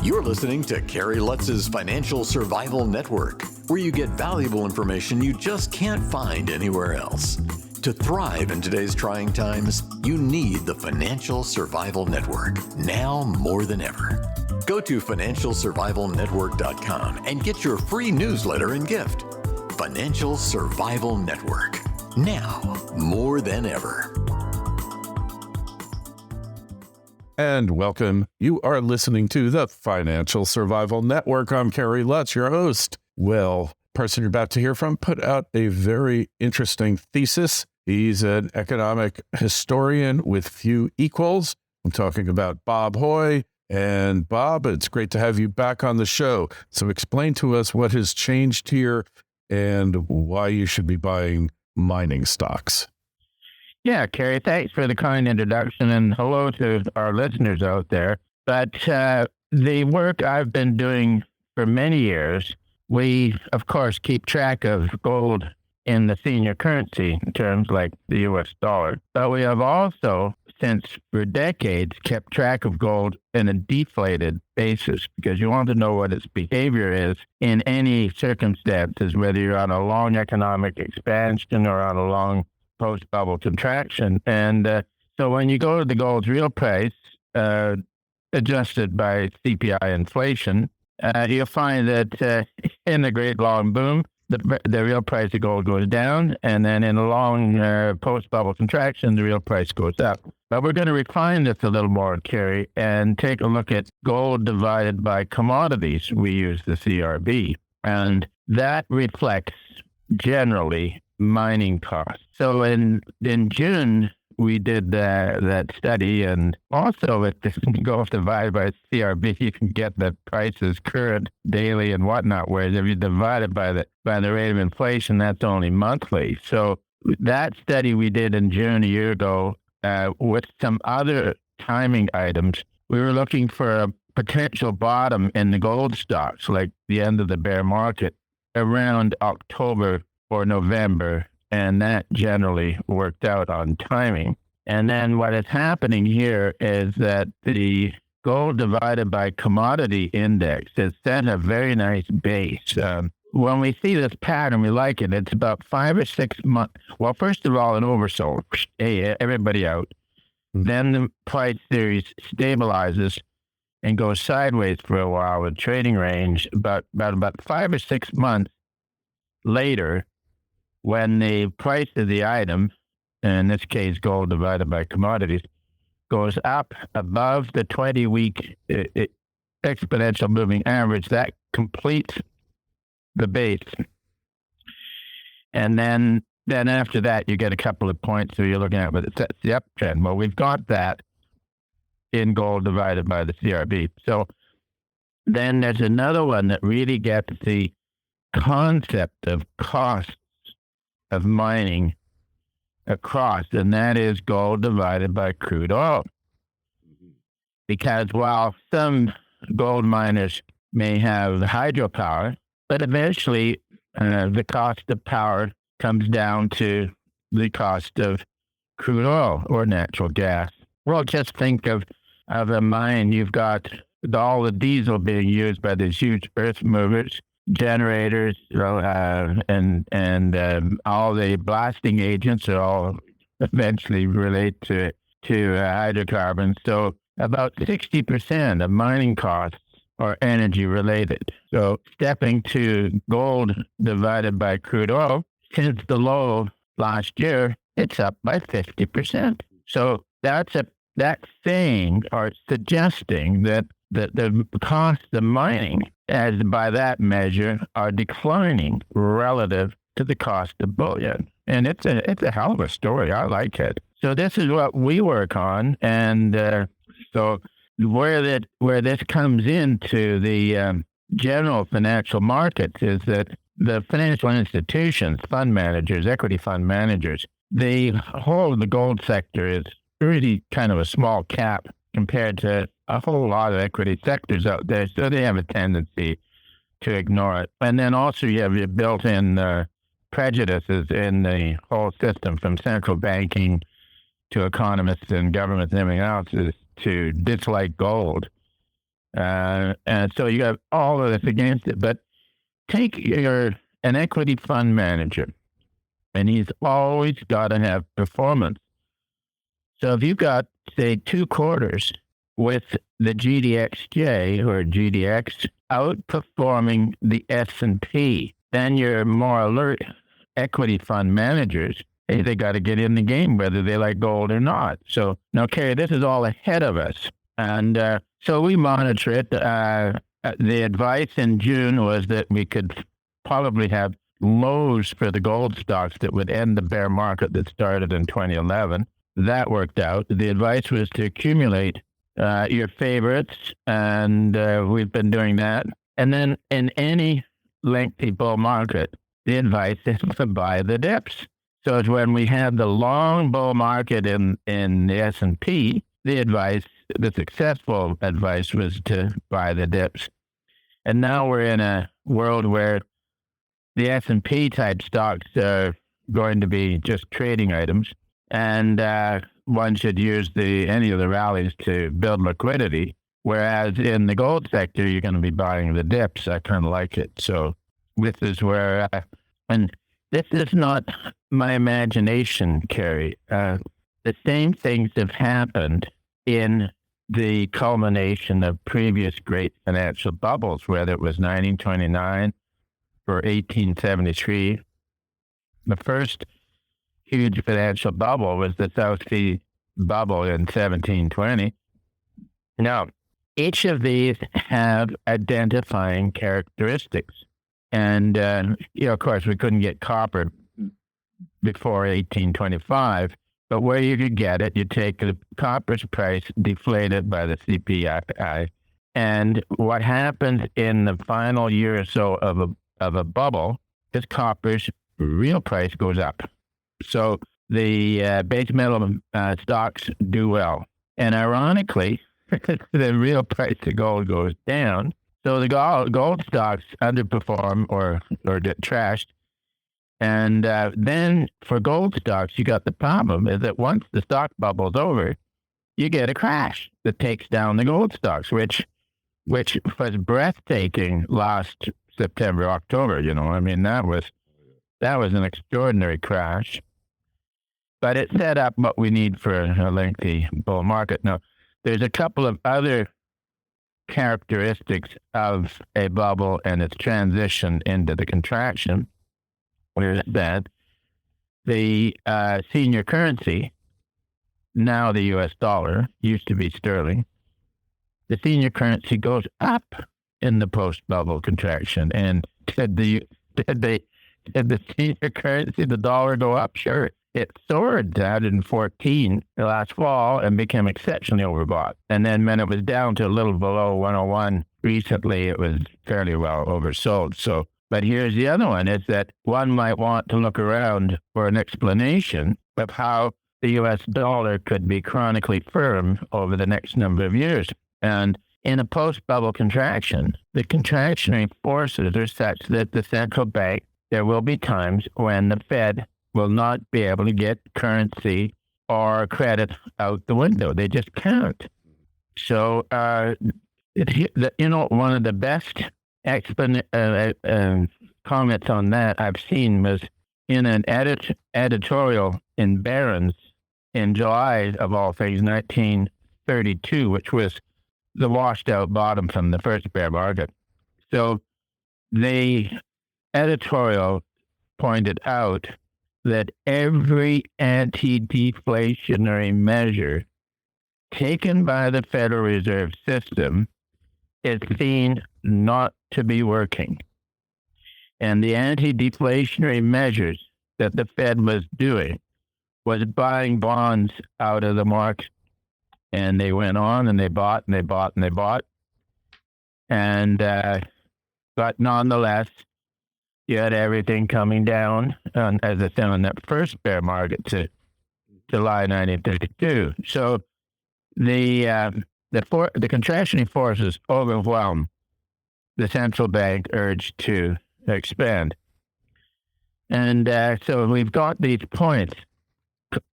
You're listening to Kerry Lutz's Financial Survival Network, where you get valuable information you just can't find anywhere else. To thrive in today's trying times, you need the Financial Survival Network, now more than ever. Go to financialsurvivalnetwork.com and get your free newsletter and gift. Financial Survival Network, now more than ever. And welcome. You are listening to the Financial Survival Network. I'm Kerry Lutz, your host. Well, person you're about to hear from put out a very interesting thesis. He's an economic historian with few equals. I'm talking about Bob Hoye. And Bob, it's great to have you back on the show. So explain to us what has changed here and why you should be buying mining stocks. Yeah, Kerry, thanks for the kind introduction, and hello to our listeners out there. But the work I've been doing for many years, we, of course, keep track of gold in the senior currency in terms like the U.S. dollar. But we have also, since for decades, kept track of gold in a deflated basis because you want to know what its behavior is in any circumstances, whether you're on a long economic expansion or on a long post-bubble contraction. And so when you go to the gold's real price, adjusted by CPI inflation, you'll find that in the great long boom, the real price of gold goes down, and then in a long post-bubble contraction, the real price goes up. But we're going to refine this a little more, Kerry, and take a look at gold divided by commodities. We use the CRB, and that reflects generally mining costs. So in June, we did that study, and also with the gold divided by CRB, you can get the prices current, daily, and whatnot. Whereas if you divide it by the rate of inflation, that's only monthly. So that study we did in June a year ago, with some other timing items, we were looking for a potential bottom in the gold stocks, like the end of the bear market, around October or November, and that generally worked out on timing. And then what is happening here is that the gold divided by commodity index has set a very nice base. When we see this pattern, we like it. It's about 5 or 6 months. Well, first of all, an oversold. Hey, everybody out. Then the price series stabilizes and goes sideways for a while with trading range. But about 5 or 6 months later, when the price of the item, in this case gold divided by commodities, goes up above the 20-week exponential moving average, that completes the base. And then after that, you get a couple of points, so you're looking at, but it sets the uptrend. Well, we've got that in gold divided by the CRB. So then there's another one that really gets the concept of cost of mining across, and that is gold divided by crude oil. Because while some gold miners may have hydropower, but eventually the cost of power comes down to the cost of crude oil or natural gas. Well, just think of a mine. You've got all the diesel being used by these huge earth movers, generators, and all the blasting agents are all eventually relate to hydrocarbons. So about 60% of mining costs are energy related. So stepping to gold divided by crude oil, since the low last year, it's up by 50%. So that's saying or suggesting that the cost of mining, as by that measure, are declining relative to the cost of bullion. And it's a hell of a story. I like it. So this is what we work on. And so where this comes into the general financial markets is that the financial institutions, fund managers, equity fund managers, the whole of the gold sector is really kind of a small cap compared to a whole lot of equity sectors out there. So they have a tendency to ignore it. And then also you have your built-in prejudices in the whole system, from central banking to economists and governments and everything else, is to dislike gold. And so you have all of this against it. But take an equity fund manager, and he's always got to have performance. So if you've got, say, 2 quarters with the GDXJ or GDX outperforming the S&P, then your more alert equity fund managers, hey, they got to get in the game whether they like gold or not. So now, Kerry, this is all ahead of us. And so we monitor it. The advice in June was that we could probably have lows for the gold stocks that would end the bear market that started in 2011. That worked out. The advice was to accumulate your favorites, and we've been doing that. And then in any lengthy bull market, the advice is to buy the dips. So it's when we had the long bull market in the S&P, the successful advice was to buy the dips. And now we're in a world where the S&P type stocks are going to be just trading items, and one should use any of the rallies to build liquidity. Whereas in the gold sector, you're going to be buying the dips. I kind of like it. So this is where, and this is not my imagination, Kerry. The same things have happened in the culmination of previous great financial bubbles, whether it was 1929 or 1873. The first huge financial bubble was the South Sea bubble in 1720. Now, each of these have identifying characteristics. And, of course, we couldn't get copper before 1825, but where you could get it, you take the copper's price deflated by the CPI, and what happens in the final year or so of a bubble is copper's real price goes up. So the base metal stocks do well. And ironically, the real price of gold goes down. So the gold stocks underperform or get trashed. And then for gold stocks, you got the problem is that once the stock bubble's over, you get a crash that takes down the gold stocks, which was breathtaking last September, October. I mean, that was an extraordinary crash. But it set up what we need for a lengthy bull market. Now, there's a couple of other characteristics of a bubble and its transition into the contraction. Where's that? The senior currency, now the U.S. dollar, used to be sterling. The senior currency goes up in the post-bubble contraction. And did the senior currency, the dollar, go up? Sure. It soared out in 2014, last fall, and became exceptionally overbought. And then when it was down to a little below 101 recently, it was fairly well oversold. So, but here's the other one, is that one might want to look around for an explanation of how the U.S. dollar could be chronically firm over the next number of years. And in a post-bubble contraction, the contractionary forces are such that the central bank, there will be times when the Fed will not be able to get currency or credit out the window. They just can't. So, one of the best comments on that I've seen was in an editorial in Barron's in July, of all things, 1932, which was the washed out bottom from the first bear market. So the editorial pointed out that every anti-deflationary measure taken by the Federal Reserve System is seen not to be working. And the anti-deflationary measures that the Fed was doing was buying bonds out of the market. And they went on and they bought and they bought and they bought. And, but nonetheless, you had everything coming down, as I said, on that first bear market to July 1932. So the contractionary forces overwhelmed the central bank urge to expand. And so we've got these points.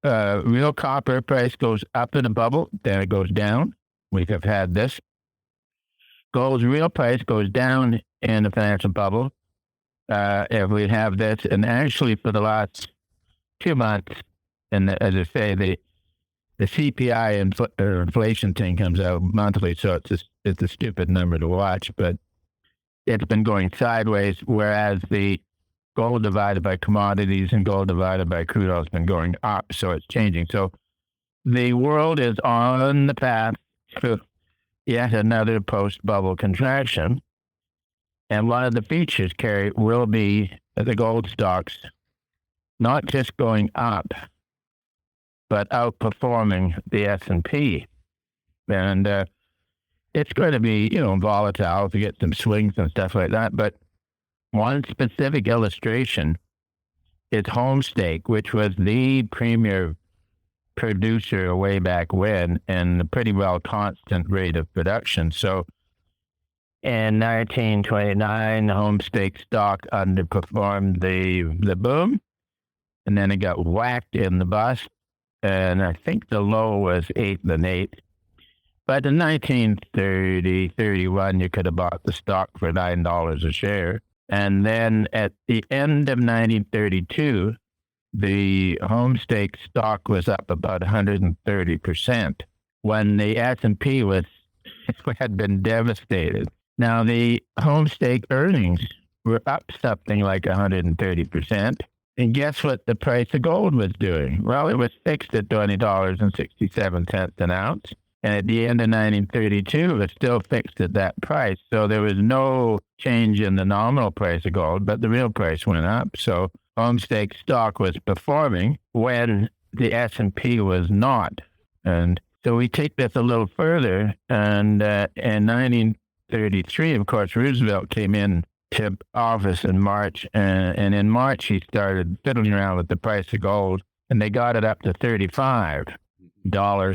Real copper price goes up in a bubble, then it goes down. We have had this. gold's real price goes down in the financial bubble, if we have this, and actually for the last 2 months, and as I say, the CPI inflation thing comes out monthly, so it's a stupid number to watch, but it's been going sideways, whereas the gold divided by commodities and gold divided by crude oil has been going up, so it's changing. So the world is on the path to yet another post-bubble contraction. And one of the features, Kerry, will be the gold stocks not just going up, but outperforming the S&P. And it's going to be, volatile to get some swings and stuff like that. But one specific illustration is Homestake, which was the premier producer way back when and a pretty well constant rate of production. So in 1929, the Homestake stock underperformed the boom, and then it got whacked in the bust, and I think the low was 8.8. But in 1930, 31, you could have bought the stock for $9 a share. And then at the end of 1932, the Homestake stock was up about 130% when the S&P had been devastated. Now, the Homestake earnings were up something like 130%. And guess what the price of gold was doing? Well, it was fixed at $20.67 an ounce. And at the end of 1932, it was still fixed at that price. So there was no change in the nominal price of gold, but the real price went up. So Homestake stock was performing when the S&P was not. And so we take this a little further. And in 1933, of course, Roosevelt came in to office in March. And in March, he started fiddling around with the price of gold. And they got it up to $35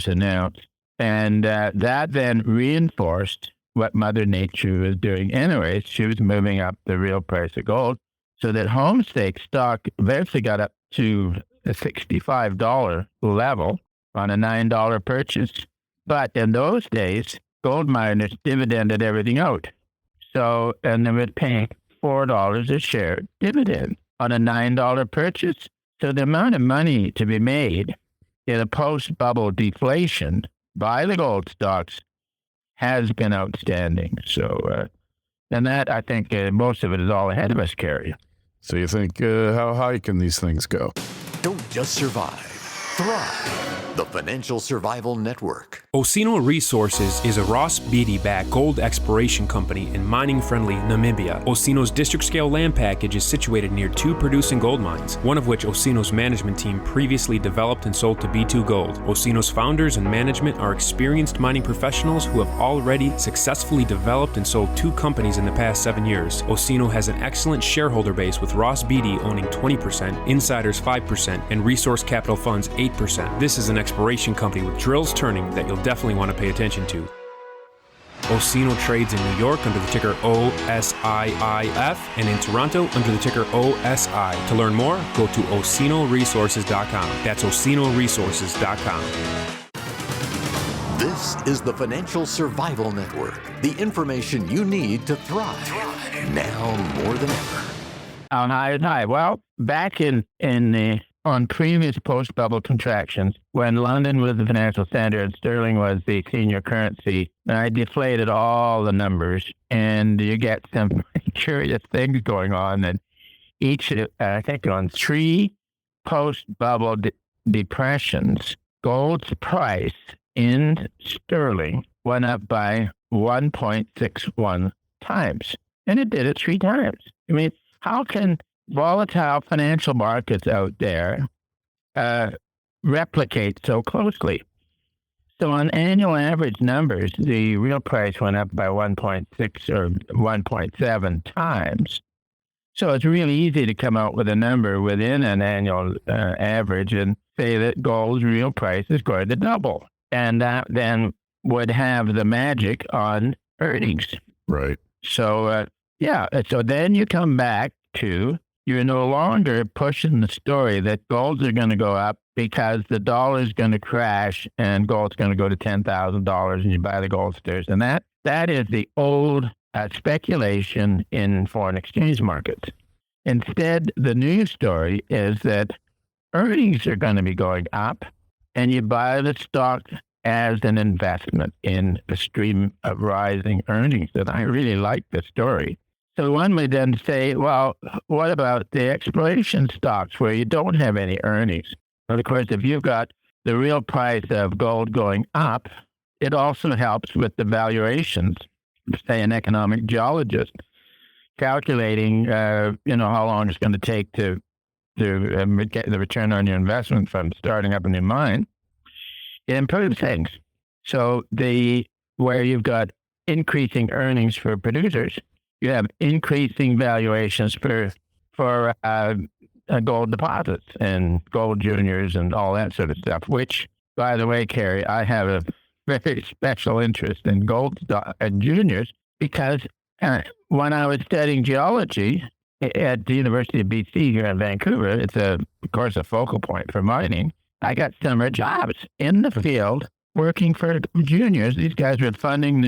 an ounce. And that then reinforced what Mother Nature was doing anyways. She was moving up the real price of gold, so that Homestake stock eventually got up to a $65 level on a $9 purchase. But in those days, gold miners dividended everything out. So, and they were paying $4 a share dividend on a $9 purchase. So the amount of money to be made in a post-bubble deflation by the gold stocks has been outstanding. So, and that, I think, most of it is all ahead of us, Kerry. So you think, how high can these things go? Don't just survive, thrive. The Financial Survival Network. Osino Resources is a Ross Beatty-backed gold exploration company in mining-friendly Namibia. Osino's district-scale land package is situated near 2 producing gold mines, one of which Osino's management team previously developed and sold to B2 Gold. Osino's founders and management are experienced mining professionals who have already successfully developed and sold 2 companies in the past 7 years. Osino has an excellent shareholder base with Ross Beatty owning 20%, insiders 5%, and Resource Capital Funds 8%. This is an exploration company with drills turning that you'll definitely want to pay attention to. Osino trades in New York under the ticker OSIIF and in Toronto under the ticker OSI. To learn more, go to osinoresources.com. That's osinoresources.com. This is the Financial Survival Network. The information you need to thrive. Now more than ever. On high. Well, back on previous post-bubble contractions, when London was the financial center and sterling was the senior currency, I deflated all the numbers, and you get some curious things going on. And each, I think on 3 post-bubble depressions, gold's price in sterling went up by 1.61 times. And it did it 3 times. I mean, how can volatile financial markets out there replicate so closely? So on annual average numbers, the real price went up by 1.6 or 1.7 times. So it's really easy to come out with a number within an annual average and say that gold's real price is going to double. And that then would have the magic on earnings. Right. So, so then you come back to, you're no longer pushing the story that golds are going to go up because the dollar is going to crash and gold's going to go to $10,000 and you buy the gold shares. And that That is the old speculation in foreign exchange markets. Instead, the news story is that earnings are going to be going up, and you buy the stock as an investment in a stream of rising earnings. And I really like the story. So one would then say, well, what about the exploration stocks where you don't have any earnings? But of course, if you've got the real price of gold going up, it also helps with the valuations. Say an economic geologist calculating, how long it's going to take to get the return on your investment from starting up a new mine. It improves things. So where you've got increasing earnings for producers, you have increasing valuations for gold deposits and gold juniors and all that sort of stuff, which, by the way, Kerry, I have a very special interest in gold and juniors because when I was studying geology at the University of BC here in Vancouver, it's of course a focal point for mining. I got summer jobs in the field working for juniors. These guys were funding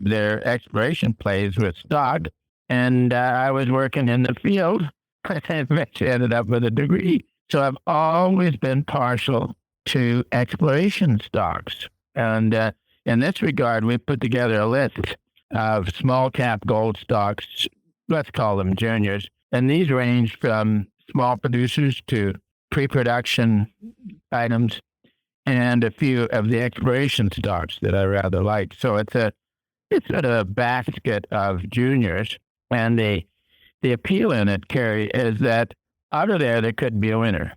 their exploration plays with stock, and I was working in the field. I eventually ended up with a degree. So I've always been partial to exploration stocks. And in this regard, we put together a list of small cap gold stocks, let's call them juniors. And these range from small producers to pre-production items and a few of the exploration stocks that I rather like. So it's sort of a basket of juniors. And the appeal in it, Kerry, is that out of there could be a winner.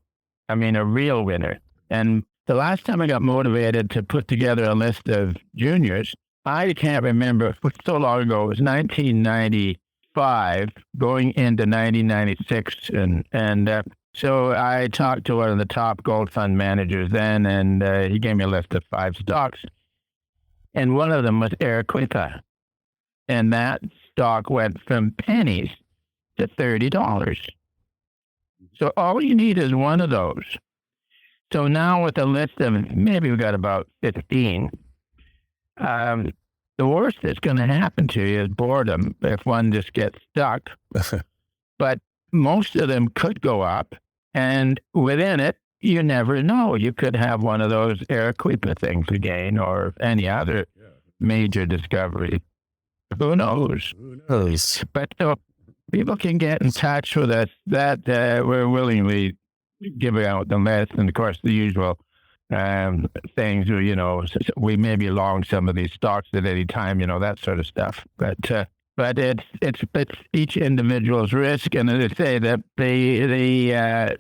I mean, a real winner. And the last time I got motivated to put together a list of juniors, I can't remember, it was so long ago, it was 1995 going into 1996. And so I talked to one of the top gold fund managers then, and he gave me a list of 5 stocks. And one of them was Arequipa. And that stock went from pennies to $30. So all you need is one of those. So now with a list of, maybe we've got about 15, the worst that's going to happen to you is boredom if one just gets stuck. But most of them could go up, and within it, you never know. You could have one of those Arequipa things again, or any other major discovery. Who knows? Who knows? But people can get in touch with us. That we're willingly giving out the list, and of course the usual things. We may be long some of these stocks at any time. That sort of stuff. But it's each individual's risk, and as I say, that the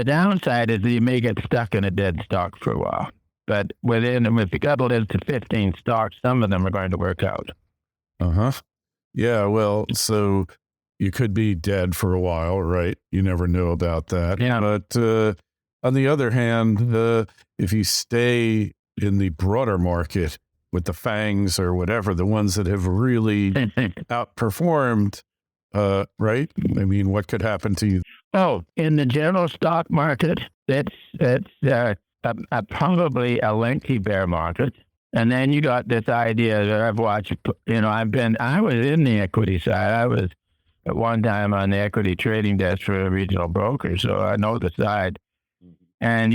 downside is that you may get stuck in a dead stock for a while. But if you got a list of 15 stocks, some of them are going to work out. Yeah, well, so you could be dead for a while, right? You never know about that. Yeah. But on the other hand, if you stay in the broader market with the FANGs or whatever, the ones that have really outperformed, right? I mean, what could happen to you? Oh, in the general stock market, that's probably a lengthy bear market. And then you got this idea that I've watched, I was in the equity side. I was at one time on the equity trading desk for a regional broker, so I know the side. And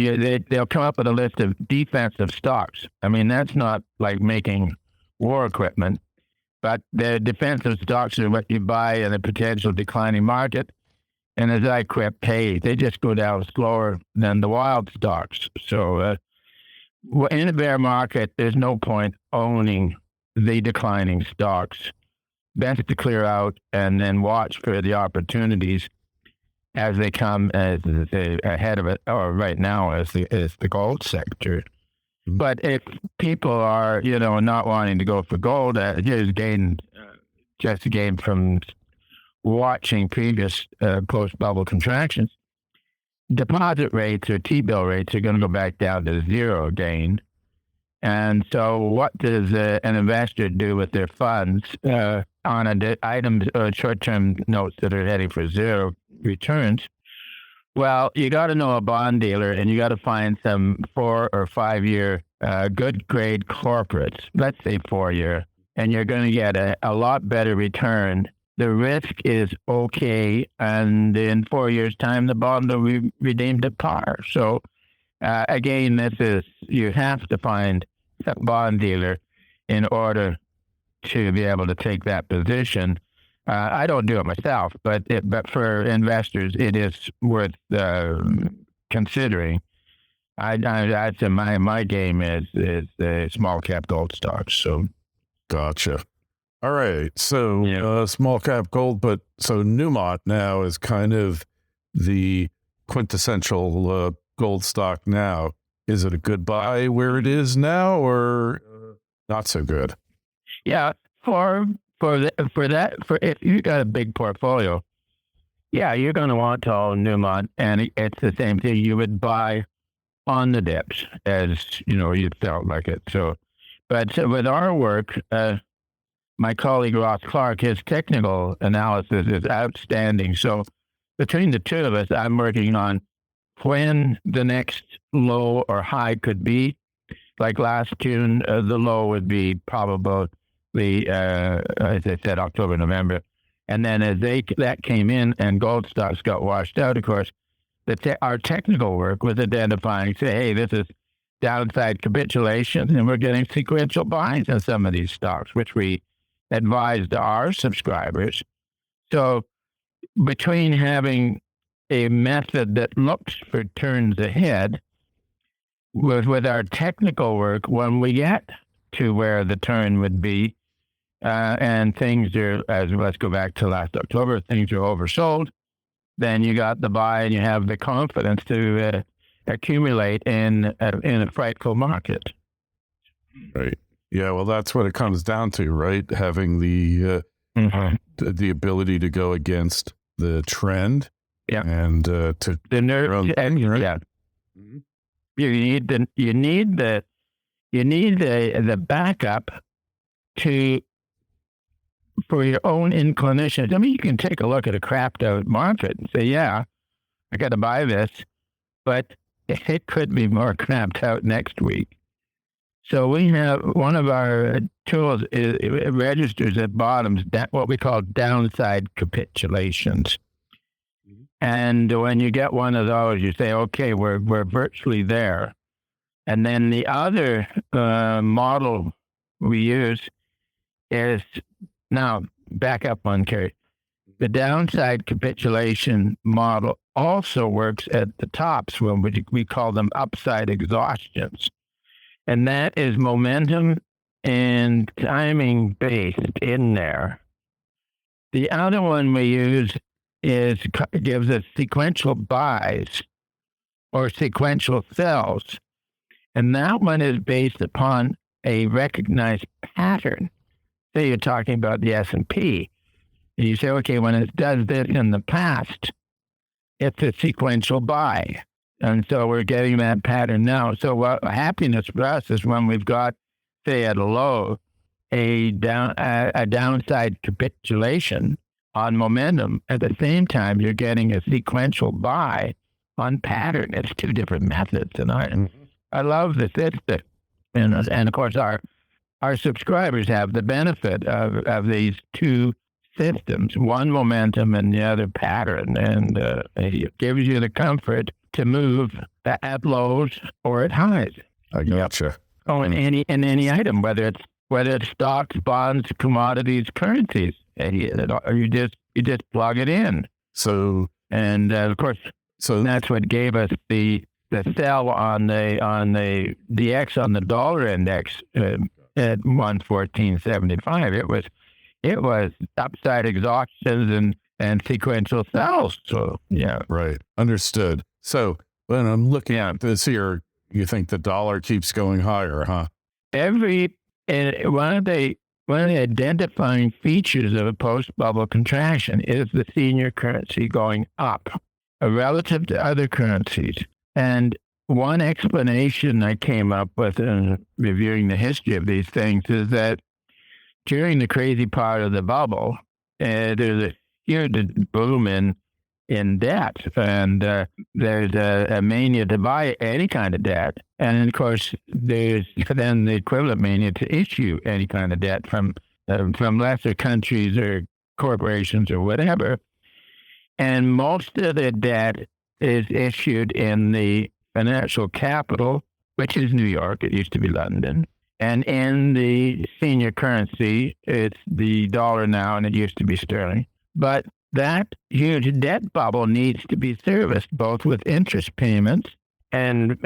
they'll come up with a list of defensive stocks. I mean, that's not like making war equipment, but the defensive stocks are what you buy in a potential declining market. And as I quip, hey, they just go down slower than the wild stocks. So in a bear market, there's no point owning the declining stocks. Best to clear out and then watch for the opportunities as they come ahead of it, or right now as the gold sector. Mm-hmm. But if people are, not wanting to go for gold, just gain from watching previous post-bubble contractions, deposit rates or T-bill rates are going to go back down to zero again. And so what does an investor do with their funds on items or short-term notes that are heading for zero returns? Well, you got to know a bond dealer, and you got to find some 4 or 5 year good grade corporates, let's say 4 year, and you're going to get a lot better return. The risk is okay, and in 4 years' time, the bond will be redeemed at par. So, again, you have to find a bond dealer in order to be able to take that position. I don't do it myself, but for investors, it is worth considering. I'd say my game is the small cap gold stocks. So, gotcha. All right, so small cap gold, but so Newmont now is kind of the quintessential gold stock now. Is it a good buy where it is now, or not so good? Yeah, for if you got a big portfolio, you're going to want to own Newmont, and it's the same thing you would buy on the dips, as you felt like it. So, but with our work, my colleague Ross Clark, his technical analysis is outstanding. So, between the two of us, I'm working on when the next low or high could be. Like last June, the low would be probably, as I said, October, November. And then as that came in and gold stocks got washed out, of course, our technical work was identifying, say, hey, this is downside capitulation, and we're getting sequential buys in some of these stocks, which we advised our subscribers. So between having a method that looks for turns ahead, with our technical work, when we get to where the turn would be, and things are, let's go back to last October, things are oversold, then you got the buy and you have the confidence to accumulate in a frightful market. Right. Yeah, well, that's what it comes down to, right? Having the ability to go against the trend, and to the nerve, right? yeah. Mm-hmm. You need the backup for your own inclinations. I mean, you can take a look at a crapped out market and say, I got to buy this, but it could be more crapped out next week. So we have one of our tools, it registers at bottoms, what we call downside capitulations. And when you get one of those, you say, okay, we're virtually there. And then the other model we use is, now back up one, Kerry. The downside capitulation model also works at the tops when we call them upside exhaustions. And that is momentum and timing based in there. The other one we use gives us sequential buys or sequential sells. And that one is based upon a recognized pattern. Say you're talking about the S&P. And you say, okay, when it does this in the past, it's a sequential buy. And so we're getting that pattern now. So happiness for us is when we've got, say at a low, a downside capitulation on momentum. At the same time, you're getting a sequential buy on pattern. It's two different methods. And I love the system. And of course, our subscribers have the benefit of these two systems, one momentum and the other pattern. And it gives you the comfort to move at lows or at highs. I gotcha. Oh, in any item, whether it's stocks, bonds, commodities, currencies, you just plug it in. So, and of course, that's what gave us the sell on the DX on the dollar index at 114.75. It was upside exhaustions and sequential sells. So right, understood. So when I'm looking at this here, you think the dollar keeps going higher, huh? One of the identifying features of a post-bubble contraction is the senior currency going up relative to other currencies. And one explanation I came up with in reviewing the history of these things is that during the crazy part of the bubble, there's a huge boom in in debt, and there's a mania to buy any kind of debt, and of course there's then the equivalent mania to issue any kind of debt from lesser countries or corporations or whatever. And most of the debt is issued in the financial capital, which is New York. It used to be London. And in the senior currency, it's the dollar now, and it used to be sterling. But that huge debt bubble needs to be serviced, both with interest payments and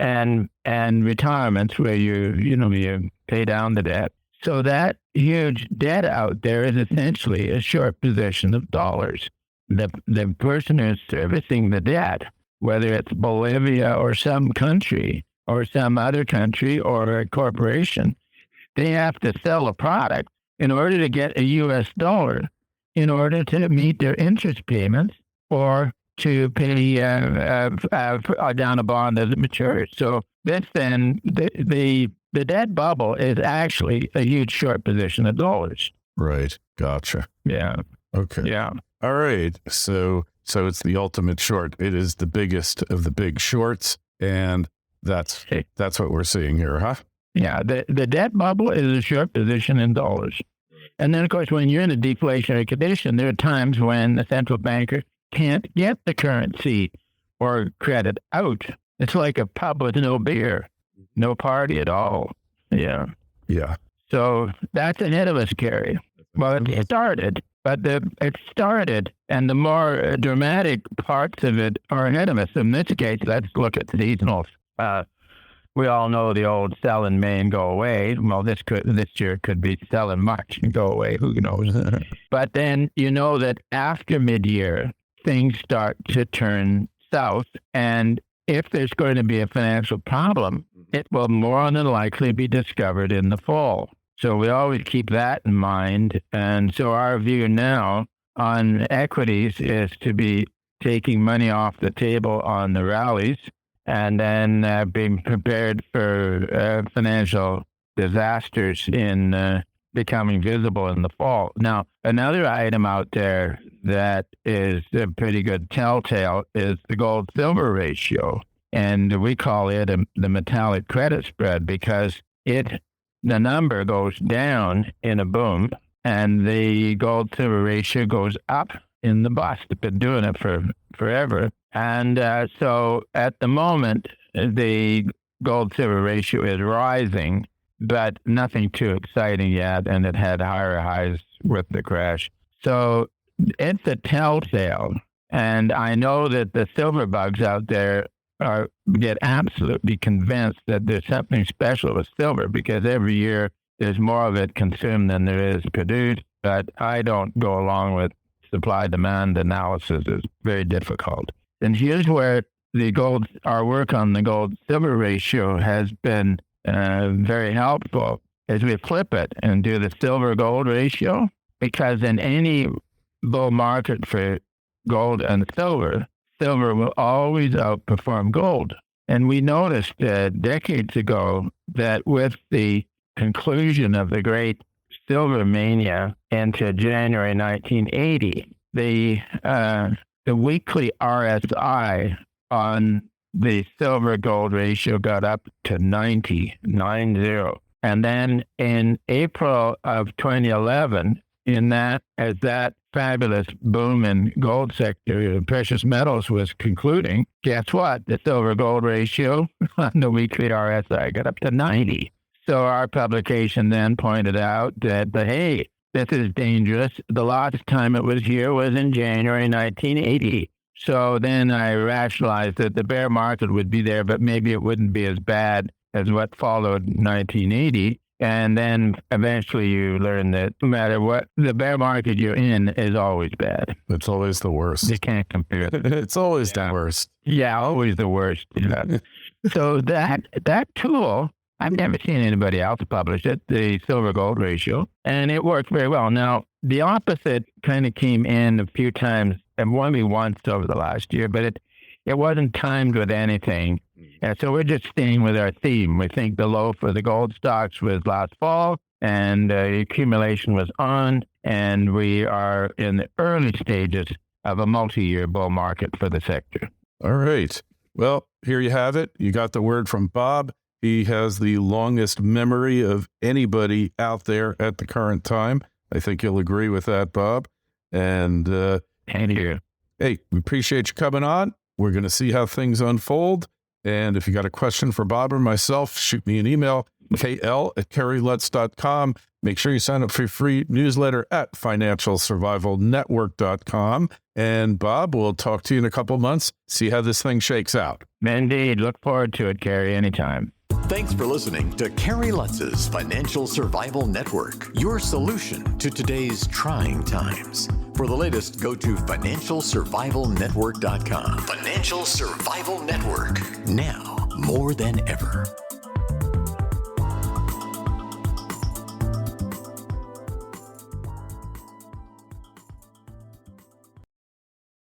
retirements, where you pay down the debt. So that huge debt out there is essentially a short position of dollars. The person who's servicing the debt, whether it's Bolivia or some country or some other country or a corporation, they have to sell a product in order to get a U.S. dollar, in order to meet their interest payments or to pay down a bond as it matures. So this then, the debt bubble is actually a huge short position of dollars. Right. Gotcha. Yeah. Okay. Yeah. All right. So it's the ultimate short. It is the biggest of the big shorts, and that's what we're seeing here, huh? Yeah. The debt bubble is a short position in dollars. And then, of course, when you're in a deflationary condition, there are times when the central banker can't get the currency or credit out. It's like a pub with no beer, no party at all. Yeah. Yeah. So that's ahead of us, Kerry. Well, it started, and the more dramatic parts of it are ahead of us. In this case, let's look at seasonals. We all know the old sell in May and go away. Well, this year could be sell in March and go away. Who knows? But then you know that after mid-year, things start to turn south. And if there's going to be a financial problem, it will more than likely be discovered in the fall. So we always keep that in mind. And so our view now on equities is to be taking money off the table on the rallies, and then being prepared for financial disasters in becoming visible in the fall. Now, another item out there that is a pretty good telltale is the gold-silver ratio. And we call it the metallic credit spread, because the number goes down in a boom and the gold-silver ratio goes up in the bust. They've been doing it for forever. And so at the moment, the gold-silver ratio is rising, but nothing too exciting yet, and it had higher highs with the crash. So it's a telltale. And I know that the silver bugs out there get absolutely convinced that there's something special with silver, because every year there's more of it consumed than there is produced. But I don't go along with supply-demand analysis. Is very difficult. And here's where our work on the gold-silver ratio has been very helpful, as we flip it and do the silver-gold ratio, because in any bull market for gold and silver will always outperform gold. And we noticed decades ago that with the conclusion of the great silver mania into January 1980, the weekly RSI on the silver-gold ratio got up to 90. And then in April of 2011, as that fabulous boom in gold sector, precious metals was concluding, guess what? The silver-gold ratio on the weekly RSI got up to 90. So our publication then pointed out that, hey, this is dangerous. The last time it was here was in January 1980. So then I rationalized that the bear market would be there, but maybe it wouldn't be as bad as what followed 1980. And then eventually you learn that no matter what, the bear market you're in is always bad. It's always the worst. You can't compare it. It's always the worst. Yeah, always the worst. Yeah. So that tool, I've never seen anybody else publish it, the silver-gold ratio, and it worked very well. Now, the opposite kind of came in a few times, and only once over the last year, but it wasn't timed with anything. And so we're just staying with our theme. We think the low for the gold stocks was last fall, and accumulation was on, and we are in the early stages of a multi-year bull market for the sector. All right. Well, here you have it. You got the word from Bob. He has the longest memory of anybody out there at the current time. I think you'll agree with that, Bob. And Thank you. hey, we appreciate you coming on. We're going to see how things unfold. And if you got a question for Bob or myself, shoot me an email, kl@kerrylutz.com. Make sure you sign up for your free newsletter at financialsurvivalnetwork.com. And Bob, we'll talk to you in a couple months, see how this thing shakes out. Indeed. Look forward to it, Kerry, anytime. Thanks for listening to Kerry Lutz's Financial Survival Network, your solution to today's trying times. For the latest, go to financialsurvivalnetwork.com. Financial Survival Network, now more than ever.